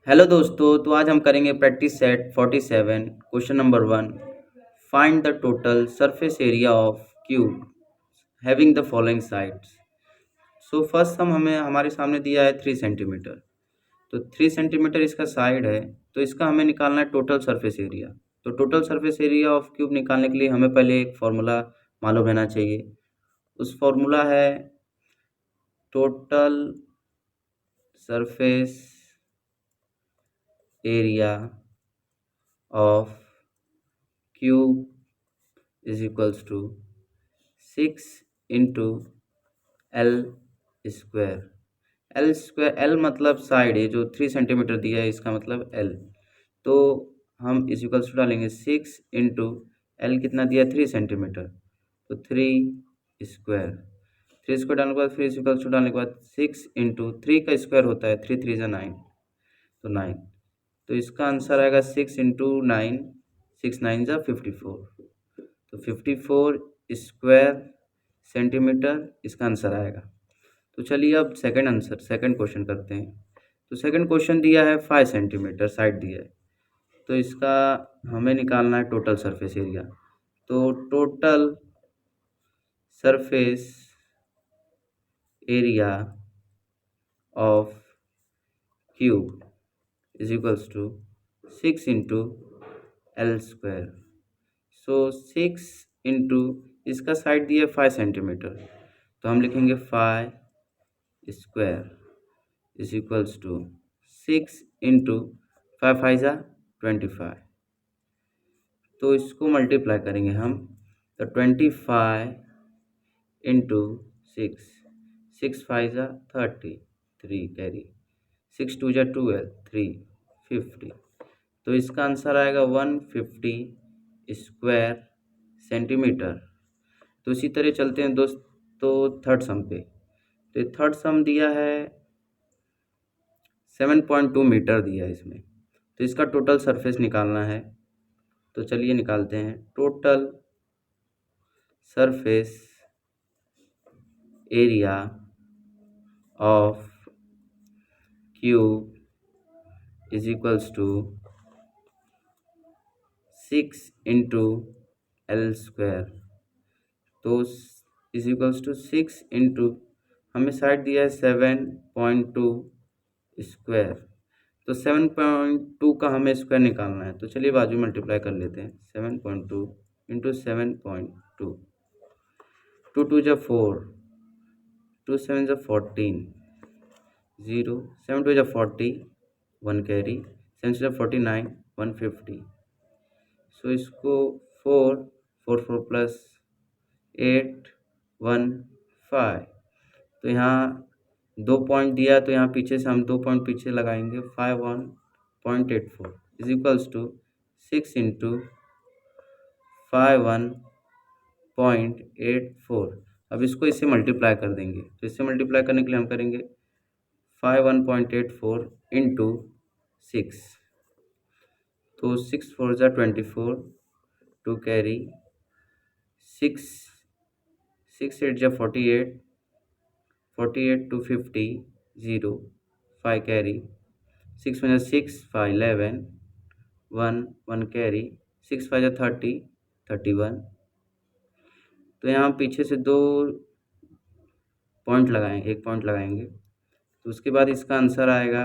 Hello दोस्तों, तो आज हम करेंगे practice set 47 question number 1। Find the total surface area of cube having the following sides. So first हमें हमारे सामने दिया है 3 सेंटीमीटर। तो 3 सेंटीमीटर इसका साइड है, तो इसका हमें निकालना है टोटल सरफेस एरिया। तो total surface area of cube निकालने के लिए हमें पहले एक फॉर्मूला मालूम रहना चाहिए। उस फॉर्मूला है total surface area of cube is equals to 6 into L square. L square, L मतलब साइड है, जो 3 सेंटीमीटर दिया है इसका मतलब एल। तो हम इज इक्वल्स टू डालेंगे 6 इंटू एल, कितना दिया 3 सेंटीमीटर, तो 3 स्क्वायर। 3 स्क्वायर डालने के बाद फिर इज इक्वल्स टू डालने के बाद 6 इंटू 3 का स्क्वायर होता है 3 3 9, तो 9। तो इसका आंसर आएगा 6 इंटू 9, 6 9 जा 54, तो 54 स्क्वायर सेंटीमीटर इसका आंसर आएगा। तो चलिए अब सेकंड क्वेश्चन करते हैं। तो सेकंड क्वेश्चन दिया है 5 सेंटीमीटर साइड दिया है, तो इसका हमें निकालना है टोटल सरफेस एरिया। तो total surface area of cube is equals to 6 into L square. So 6 into, इसका साइड दिया है 5 सेंटीमीटर, तो हम लिखेंगे 5 square is equals to 6 into 5 5 जा 25। तो इसको मल्टीप्लाई करेंगे हम, तो 25 इंटू 6, 6 5 जा 30, 3 कैरी, 6 2 जा 12, 350। तो इसका आंसर आएगा 150 स्क्वायर सेंटीमीटर। तो इसी तरह चलते हैं दोस्तों थर्ड सम पे। तो थर्ड सम दिया है 7.2 मीटर दिया है इसमें, तो इसका टोटल सरफेस निकालना है। तो चलिए निकालते हैं। Total surface area of cube is equals to 6 into L square. तो इज इक्वल्स टू 6 इंटू, हमें साइड दिया है 7.2 स्क्वायर, तो 7.2 का हमें स्क्वायर निकालना है। तो चलिए बाजू मल्टीप्लाई कर लेते हैं। 7.2 इंटू 7.2, 2 2 जा 4, 2 7 जा 14, 0, 7 2 जा 40, 1 कैरी, 7 6 जा 49, 150। सो इसको 4 4 4 प्लस 8 1 5। तो यहाँ 2 पॉइंट दिया, तो यहाँ पीछे से हम 2 पॉइंट पीछे लगाएंगे। 51.84 इज इक्वल्स टू 6 इंटू 51.84। अब इसको इससे मल्टीप्लाई कर देंगे, तो इससे मल्टीप्लाई करने के लिए हम करेंगे 51.84 इंटू 6, तो 6 4 जा 24, 2 कैरी, 6 6 8 जा 48, 48 250, 0 5 कैरी, 6 1 जा 6, 5 11, 1 1 कैरी, 6 5 जा 30, 31। तो यहाँ पीछे से 2 पॉइंट लगाएंगे, 1 पॉइंट लगाएंगे। तो उसके बाद इसका आंसर आएगा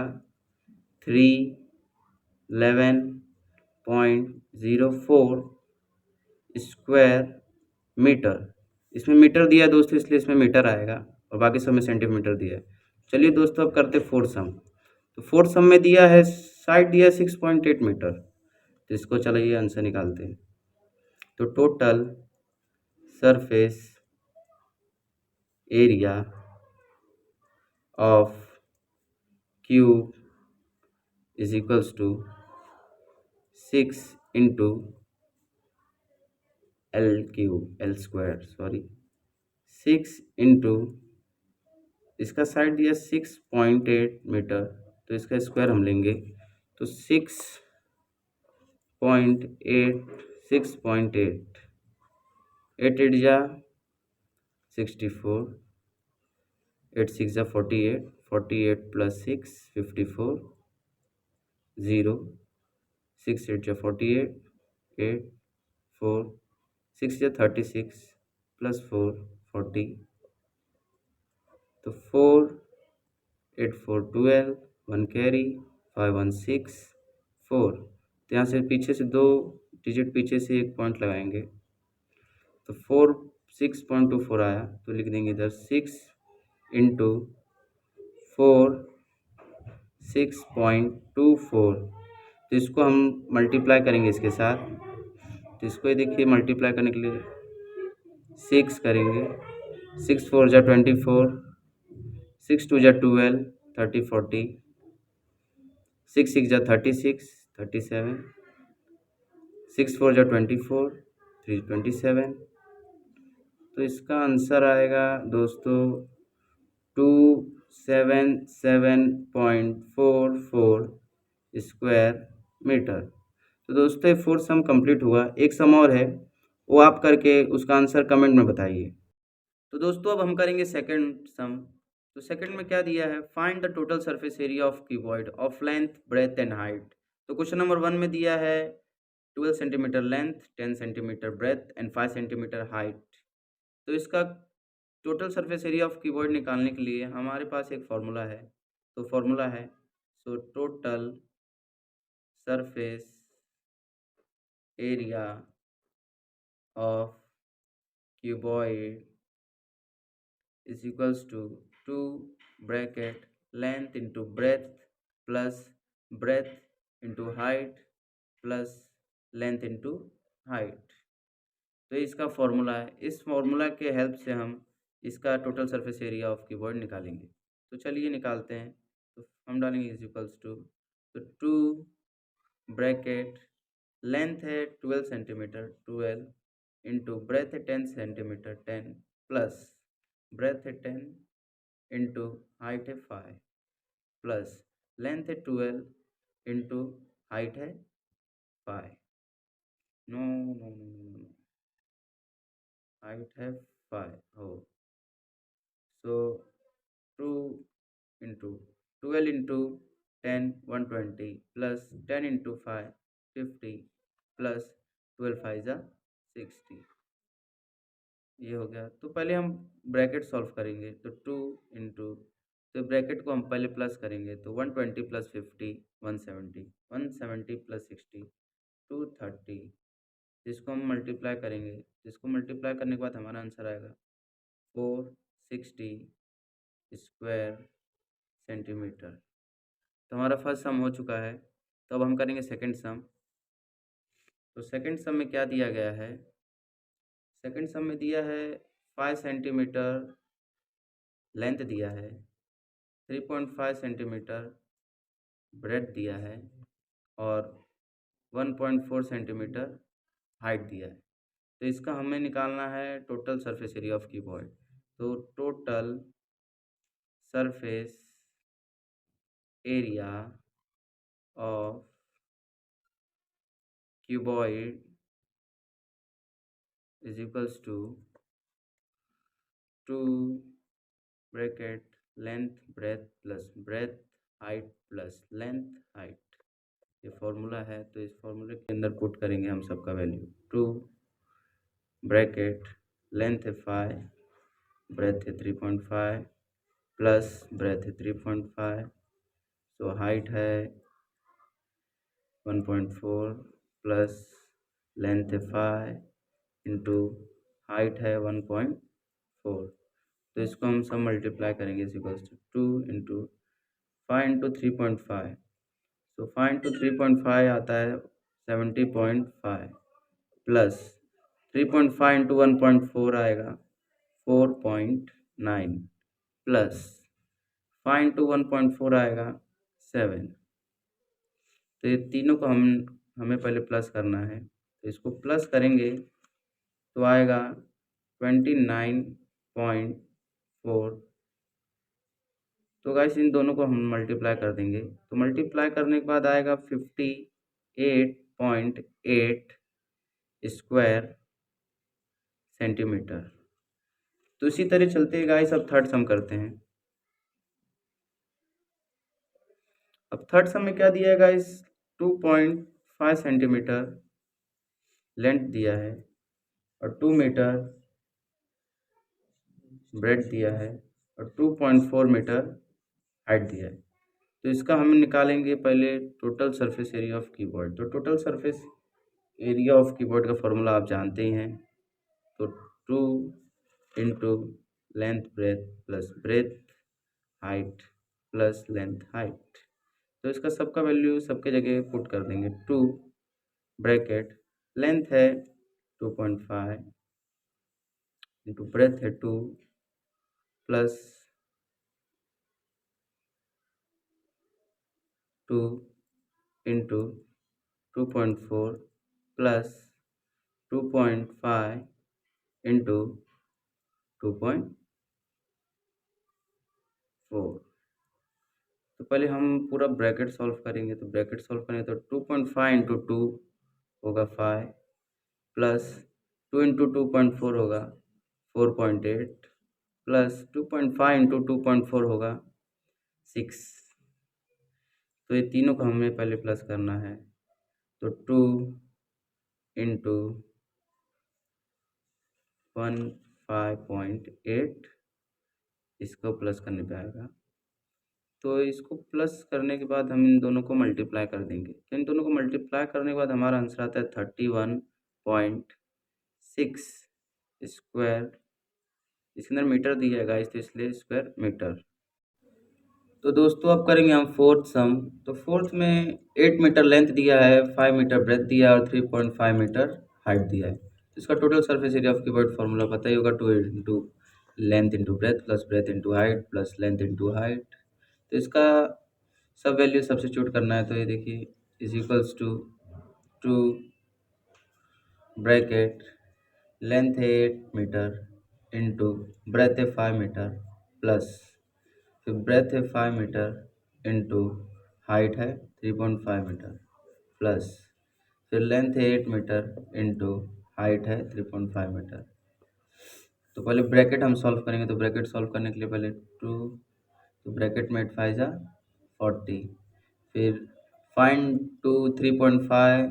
311.04 स्क्वायर मीटर। इसमें मीटर दिया है दोस्तों, इसलिए इसमें मीटर आएगा, और बाकी सब में सेंटीमीटर दिया है। चलिए दोस्तों अब करते फोर्थ सम। तो फोर्थ सम में दिया है साइड दिया है 6.8 मीटर, तो इसको चलिए आंसर निकालते हैं। तो total surface area of cube is equals to 6 into L square, sorry 6 into, इसका साइड दिया 6.8 मीटर, तो इसका स्क्वायर हम लेंगे। तो 6.8, 6.8, 8 8 जा 64, 8 6 जा 48, 48 प्लस 6 54, 0, 6 8 जा 48, 8 4 6 जा 36 प्लस 4 40, तो 4 8 4 12, 1 कैरी 5 1 6 4, तो यहाँ से पीछे से 2 डिजिट पीछे से एक पॉइंट लगाएंगे, तो 4 6.24 आया, तो लिख देंगे इधर 6 इंटू 4 6.24, तो इसको हम मल्टीप्लाई करेंगे इसके साथ, तो इसको ये देखिए मल्टीप्लाई करने के लिए 6 करेंगे, 6 4 जा 24, 6 2 जा 12, 30 40, 6 6 जा 36 37, 6 4 जा 24, 3 27, तो इसका आंसर आएगा दोस्तों 277.44 स्क्वायर मीटर। तो दोस्तों ये फोर्थ सम कंप्लीट हुआ। एक सम और है, वो आप करके उसका आंसर कमेंट में बताइए। तो दोस्तों अब हम करेंगे सेकंड सम। तो सेकंड में क्या दिया है, find the total surface area of cuboid of length breadth and height. तो क्वेश्चन नंबर 1 में दिया है 12 centimetre length, 10 centimetre breath and 5 centimetre height. तो इसका total surface area of cuboid निकालने के लिए हमारे पास एक फार्मूला है। तो फार्मूला है so total surface area of cuboid is equals to 2 bracket length into breadth plus breadth into height plus length into height। तो इसका फॉर्मूला है, इस फॉर्मूला के हेल्प से हम इसका total surface area of cuboid निकालेंगे। तो चलिए निकालते हैं। तो हम डालेंगे इज इक्वल्स टू, तो 2 ब्रैकेट लेंथ है 12 सेंटीमीटर 12 इंटू ब्रेथ है 10 सेंटीमीटर 10 प्लस ब्रेथ है 10 इंटू हाइट है 5 प्लस लेंथ है 12 इंटू हाइट है 5, no no no no, height है 5 हो, so 2 into 12 into 10 120 plus 10 into 5 50 plus 12 5 जा 60, ये हो गया। तो पहले हम ब्रैकेट सॉल्व करेंगे, तो 2 इंटू, तो ब्रैकेट को हम पहले प्लस करेंगे, तो 120 प्लस 50 170, 170 प्लस 60 230, जिसको हम मल्टीप्लाई करेंगे, जिसको मल्टीप्लाई करने के बाद हमारा आंसर आएगा 460 स्क्वायर सेंटीमीटर। तो हमारा फर्स्ट सम हो चुका है। तो अब हम करेंगे सेकंड सम। तो सेकंड सम में क्या दिया गया है, सेकंड सम में दिया है 5 सेंटीमीटर लेंथ दिया है, 3.5 सेंटीमीटर ब्रेड दिया है और 1.4 सेंटीमीटर हाइट दिया है। तो इसका हमें निकालना है total surface area of cuboid. तो total surface area of cuboid is equals to 2 bracket length breadth plus breadth height plus length height, ये फॉर्मूला है। तो इस फॉर्मूले के अंदर पुट करेंगे हम सबका वैल्यू। 2 ब्रैकेट लेंथ है 5, ब्रेथ है 3.5 प्लस ब्रेथ है 3.5, तो हाइट है 1.4 प्लस लेंथ है 5 इंटू हाइट है 1.4, तो इसको हम सब मल्टीप्लाई करेंगे is equals to 2 into 5 into 3.5, तो 5 इंटू 3.5 आता है 70.5 प्लस 3.5 इंटू 1.4 आएगा 4.9 प्लस 5 इंटू 1.4 आएगा 7। तो ये तीनों को हमें पहले प्लस करना है, तो इसको प्लस करेंगे तो आएगा 29.4। तो गाइस इन दोनों को हम मल्टीप्लाई कर देंगे, तो मल्टीप्लाई करने के बाद आएगा 58.8 स्क्वायर सेंटीमीटर। तो इसी तरह चलते हैं गाइस, अब थर्ड सम करते हैं। अब थर्ड सम में क्या दिया है गाइस, 2.5 सेंटीमीटर लेंथ दिया है और 2 मीटर ब्रेड दिया है और 2.4 मीटर हाइट दिया है। तो इसका हम निकालेंगे पहले total surface area of keyboard. तो total surface area of keyboard का फॉर्मूला आप जानते ही हैं। तो 2 into length breadth plus breadth height plus length height. तो इसका सबका वैल्यू सबके जगह पुट कर देंगे। 2 ब्रैकेट लेंथ है 2.5 इंटू ब्रेथ है 2 प्लस 2 इंटू 2.4 प्लस 2.5 इंटू 2.4। तो पहले हम पूरा ब्रैकेट सॉल्व करेंगे। तो ब्रैकेट सॉल्व करेंगे तो 2.5 इंटू 2 होगा 5 प्लस 2 इंटू 2.4 होगा 4.8 प्लस 2.5 इंटू 2.4 होगा 6। तो ये तीनों को हमें पहले प्लस करना है। तो 2 इंटू 15.8 इसको प्लस करने पे आएगा। तो इसको प्लस करने के बाद हम इन दोनों को मल्टीप्लाई कर देंगे। तो इन दोनों को मल्टीप्लाई करने के बाद हमारा आंसर आता है 31.6 स्क्वायर। इसके अंदर मीटर दिया है गाइस, तो इसलिए स्क्वायर मीटर। तो दोस्तों अब करेंगे हम फोर्थ सम। तो फोर्थ में 8 मीटर लेंथ दिया है, 5 मीटर ब्रेथ दिया है और 3.5 मीटर हाइट दिया है। तो इसका total surface area of keyboard formula पता ही होगा, 2 into length into breath plus breath into height plus length into height. तो इसका सब वैल्यू सब्स्टिट्यूट करना है। तो ये देखिए is equals to 2 bracket length है 8 मीटर इंटू ब्रेथ है 5 मीटर प्लस फिर ब्रेथ है 5 मीटर इंटू हाइट है 3.5 मीटर प्लस फिर लेंथ है 8 मीटर इंटू हाइट है 3.5 मीटर। तो पहले ब्रैकेट हम सॉल्व करेंगे। तो ब्रैकेट सॉल्व करने के लिए पहले 2, तो ब्रैकेट में 8 5 जा 40, फिर फाइंड 2 3.5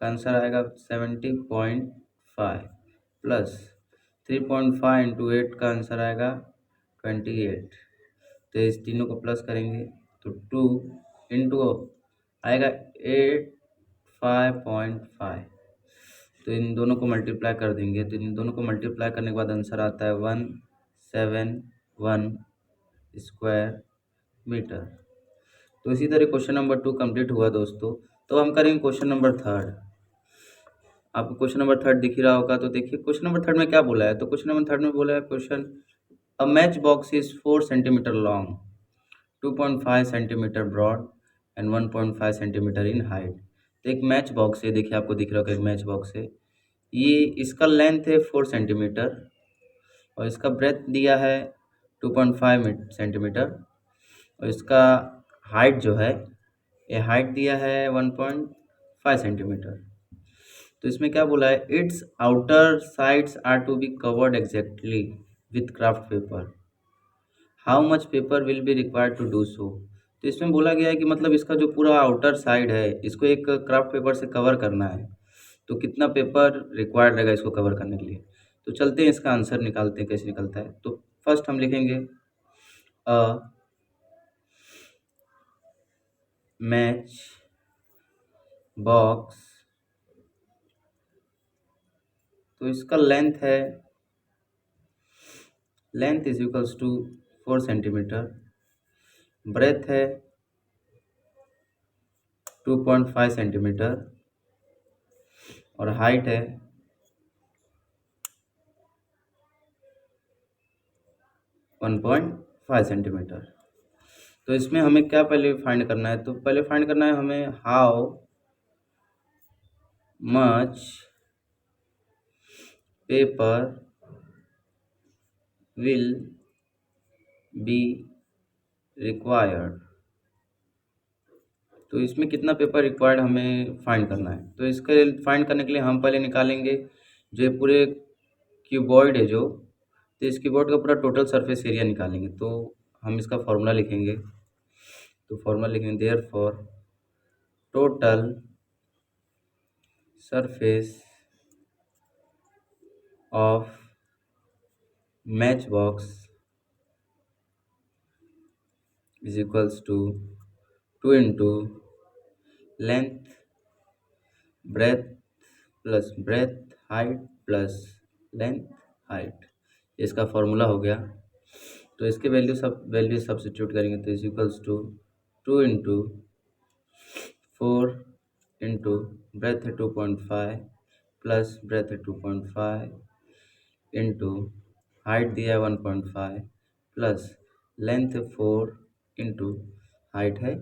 का आंसर आएगा 70.5 प्लस 3.5 इंटू 8 का आंसर आएगा 28। तो इस तीनों को प्लस करेंगे तो 2 इंटू आएगा 85.5। तो इन दोनों को मल्टीप्लाई कर देंगे। तो इन दोनों को मल्टीप्लाई करने के बाद आंसर आता है 171 स्क्वायर मीटर। तो इसी तरह क्वेश्चन नंबर 2 कंप्लीट हुआ दोस्तों। तो हम करेंगे क्वेश्चन नंबर 3। आपको क्वेश्चन नंबर 3 दिख ही रहा होगा। तो देखिए क्वेश्चन नंबर 3 में क्या बोला है। तो क्वेश्चन नंबर 3 में बोला है question a match box is 4 centimetre long, 2.5 centimetre broad and 1.5 centimetre in height. तो एक मैच बॉक्स है, देखिए आपको दिख रहा होगा एक मैच बॉक्स है। ये इसका लेंथ है 4 सेंटीमीटर और इसका ब्रेथ दिया है 2.5 सेंटीमीटर और इसका हाइट जो है ये हाइट दिया है 1.5 सेंटीमीटर। तो इसमें क्या बोला है, its outer sides are to be covered exactly with craft paper, how much paper will be required to do so. तो इसमें बोला गया है कि मतलब इसका जो पूरा आउटर साइड है इसको एक क्राफ्ट पेपर से कवर करना है। तो कितना पेपर रिक्वायर्ड रहेगा इसको कवर करने के लिए। तो चलते हैं इसका आंसर निकालते हैं कैसे निकलता है। तो फर्स्ट हम लिखेंगे अ मैच बॉक्स। तो इसका length is equals to 4 centimetre, breadth है 2.5 सेंटीमीटर और हाइट है 1.5 सेंटीमीटर। तो इसमें हमें क्या पहले फाइंड करना है। तो पहले फाइंड करना है हमें how much paper will be required. तो इसमें कितना पेपर रिक्वायर्ड हमें फाइंड करना है। तो इसके फाइंड करने के लिए हम पहले निकालेंगे जो ये पूरे क्यूबॉइड है जो, तो इस क्यूबॉइड का पूरा टोटल सरफेस एरिया निकालेंगे। तो हम इसका फॉर्मूला लिखेंगे। तो फॉर्मूला लिखेंगे therefore total surface of match box is equals to 2 into length breadth plus breadth height plus length height, इसका फॉर्मूला हो गया। तो इसके वैल्यू सब्सिट्यूट करेंगे तो is equals to 2 into 4 into breadth है 2.5 प्लस ब्रेथ है 2.5 इंटू हाइट दिया है 1.5 प्लस लेंथ है 4 इंटू हाइट है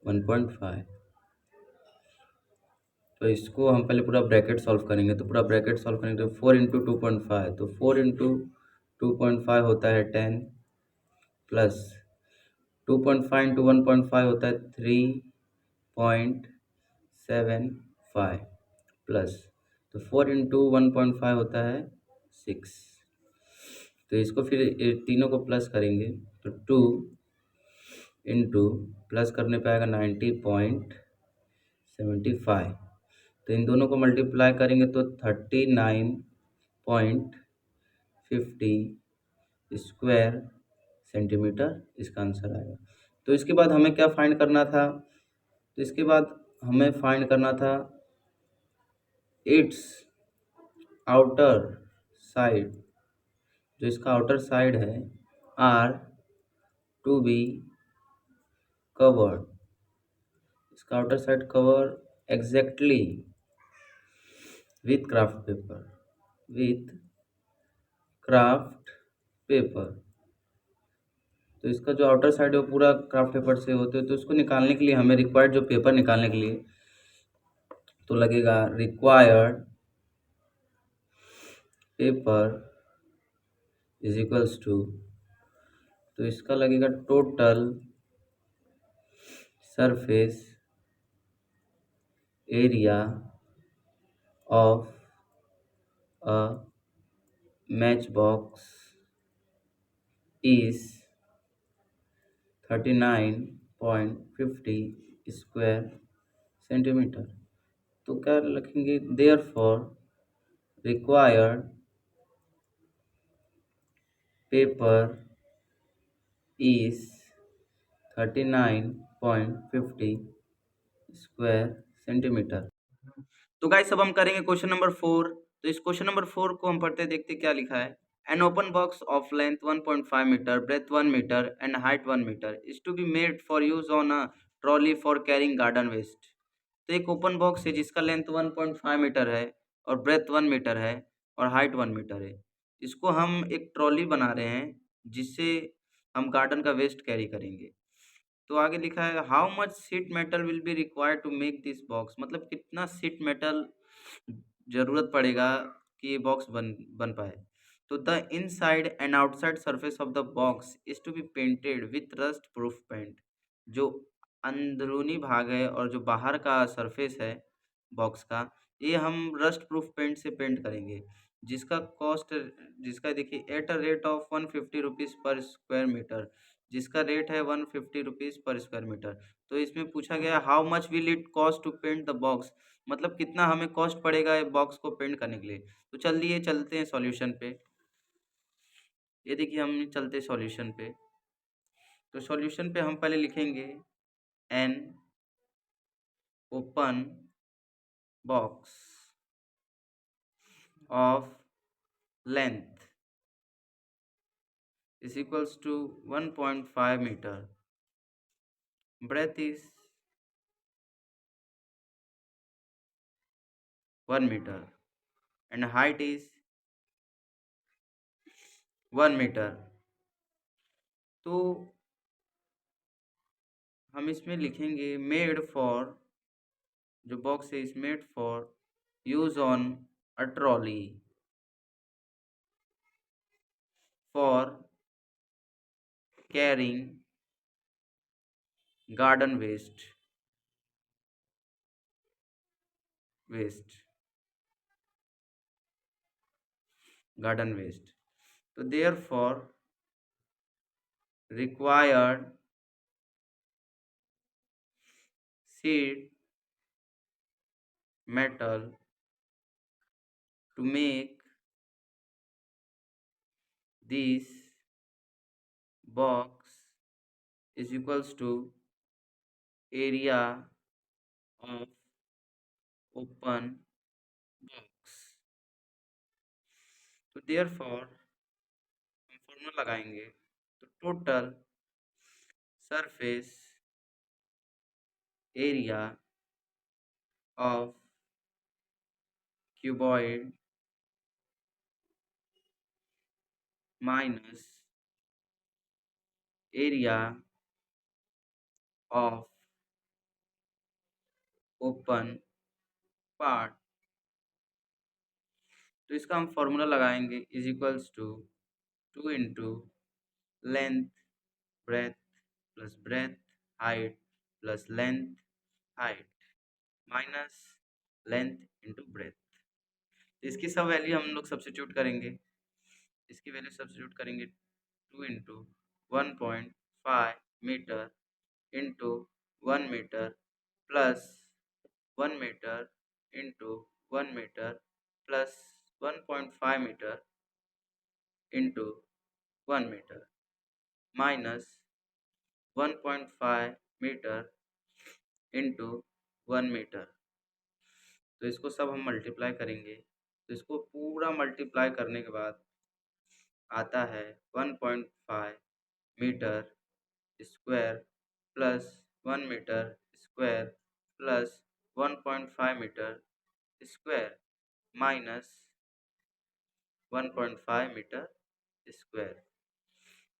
1.5। तो इसको हम पहले पूरा ब्रैकेट सॉल्व करेंगे, तो पूरा ब्रैकेट सॉल्व करेंगे तो 4 इंटू 2.5, तो 4 इंटू 2.5 होता है 10 प्लस 2.5 इंटू 1.5 होता है 3.75 प्लस तो 4 इंटू 1.5 होता है 6। तो इसको फिर तीनों को प्लस करेंगे तो 2 इंटू प्लस करने पे आएगा 90.75। तो इन दोनों को मल्टीप्लाई करेंगे तो 39.50 स्क्वायर सेंटीमीटर इसका आंसर आएगा। तो इसके बाद हमें क्या फाइंड करना था, तो इसके बाद हमें फाइंड करना था इट्स आउटर साइड, जो इसका आउटर साइड है आर टू बी कवर्ड, इसका outer side cover exactly with craft paper, with craft paper. तो इसका जो आउटर साइड है वो पूरा क्राफ्ट पेपर से होते हैं। तो इसको निकालने के लिए हमें रिक्वायर्ड जो पेपर निकालने के लिए तो लगेगा required paper is equals to, तो इसका लगेगा total surface area of a match box is 39.50 square centimetre. तो क्या लिखेंगे there for required paper is 39.50 square centimetre. तो गाइस अब हम करेंगे क्वेश्चन नंबर 4। तो इस क्वेश्चन नंबर 4 को हम पढ़ते देखते क्या लिखा है। An open box of length 1.5 metre, breadth 1 metre and height 1 metre is to be made for use on a trolley for carrying garden waste. तो एक ओपन बॉक्स है जिसका लेंथ 1.5 मीटर है और ब्रेथ 1 मीटर है और हाइट 1 मीटर है। इसको हम एक ट्रॉली बना रहे हैं जिससे हम गार्डन का वेस्ट कैरी करेंगे। तो आगे लिखा है how much sheet metal will be required to make this box, मतलब कितना शीट मेटल जरूरत पड़ेगा कि ये बॉक्स बन बन पाए। तो the inside and outside surface of the box is to be painted with rust proof paint. जो अंदरूनी भाग है और जो बाहर का सरफेस है बॉक्स का, ये हम रस्ट प्रूफ पेंट से पेंट करेंगे। जिसका कॉस्ट, जिसका देखिए at a rate of 150 rupees पर स्क्वायर मीटर, जिसका रेट है 150 रुपीज़ पर स्क्वायर मीटर। तो इसमें पूछा गया how much will it cost to paint the box, मतलब कितना हमें कॉस्ट पड़ेगा ये बॉक्स को पेंट करने के लिए। तो चलिए चलते हैं सॉल्यूशन पे। ये देखिए हम चलते सॉल्यूशन पे। तो सॉल्यूशन पे हम पहले लिखेंगे N open box of length is equals to 1.5 meter, breadth is 1 meter and height is 1 meter। तो हम इसमें लिखेंगे मेड फॉर, जो बॉक्स है is made for use on a trolley for carrying garden waste garden waste. तो there for required sheet metal to make this box is equals to area of open box. तो therefore हम formula लगाएंगे तो total surface area of cuboid minus area of open part. तो इसका हम formula लगाएंगे is equals to 2 into length breadth plus breadth height plus length height minus length into breadth. तो इसकी सब वैल्यू हम लोग सब्स्टिट्यूट करेंगे। इसकी वैल्यू सब्स्टिट्यूट करेंगे 2 into 1.5 metre into 1 metre plus 1 metre into 1 metre plus 1.5 metre into 1 metre minus 1.5 metre into 1 metre. तो इसको सब हम मल्टीप्लाई करेंगे तो इसको पूरा मल्टीप्लाई करने के बाद आता है 1.5 metre square plus 1 metre square plus 1.5 metre square minus 1.5 metre square.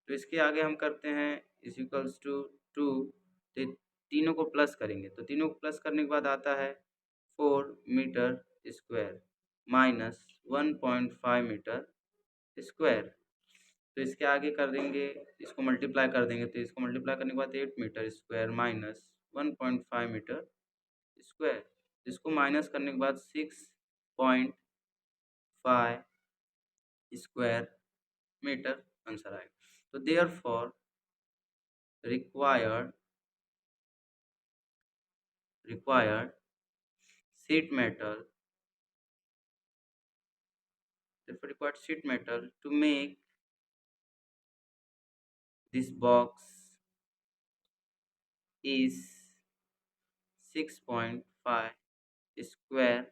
तो इसके आगे हम करते हैं इज इक्वल्स टू 2। तो तीनों को प्लस करेंगे तो तीनों को प्लस करने के बाद आता है 4 metre square minus 1.5 metre square. तो इसके आगे कर देंगे इसको मल्टीप्लाई कर देंगे तो इसको मल्टीप्लाई करने के बाद 8 metre square minus 1.5 metre square. इसको माइनस करने के बाद 6.5 स्क्वायर मीटर आंसर आएगा। तो therefore required sheet metal therefore required sheet metal to make this box is 6.5 square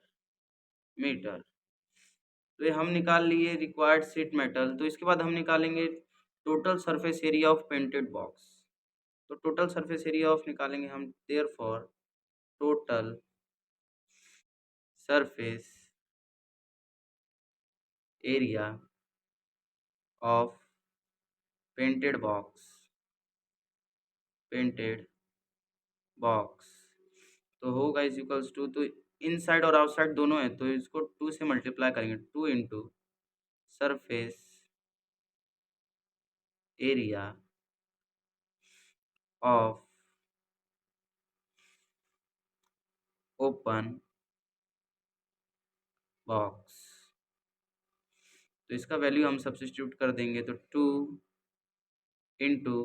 metre. तो ये हम निकाल लिए रिक्वायर्ड शीट मेटल। तो इसके बाद हम निकालेंगे total surface area of painted box. तो टोटल सरफेस एरिया ऑफ निकालेंगे हम therefore total surface area of painted box तो होगा इज इक्वल्स टू तो इनसाइड और आउटसाइड दोनों है तो इसको 2 से मल्टीप्लाई करेंगे 2 into surface area of open box. तो इसका वैल्यू हम सब्स्टिट्यूट कर देंगे तो 2 इंटू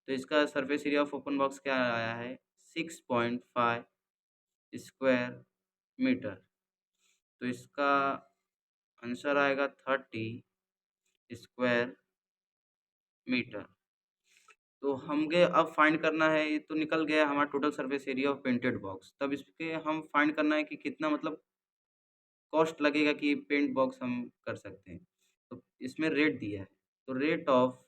तो इसका surface area of open box क्या आया है 6.5 स्क्वायर मीटर। तो इसका आंसर आएगा 30 स्क्वायर मीटर। तो हमें अब फाइंड करना है ये तो निकल गया हमारा total surface area of painted box. तब इसके हम फाइंड करना है कि कितना मतलब कॉस्ट लगेगा कि पेंट बॉक्स हम कर सकते हैं। तो इसमें रेट दिया है तो रेट ऑफ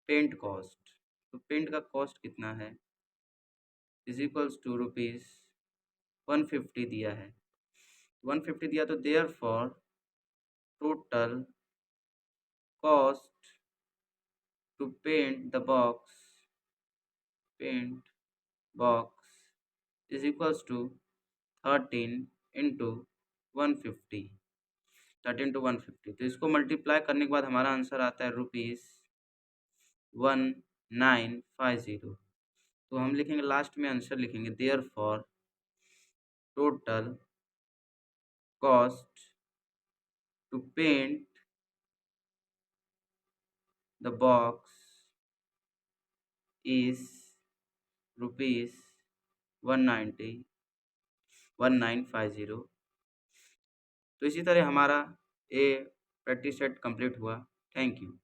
पेंट कॉस्ट तो पेंट का कॉस्ट कितना है इज इक्वल्स टू ₹150 दिया है 150 दिया तो there for total cost to paint box is equals to 13 into 150 13 to 150। तो इसको मल्टीप्लाई करने के बाद हमारा आंसर आता है ₹1950। तो हम लिखेंगे लास्ट में आंसर लिखेंगे therefore total cost to paint the box is 190 1950। तो इसी तरह हमारा ये प्रैक्टिस सेट कंप्लीट हुआ। Thank you.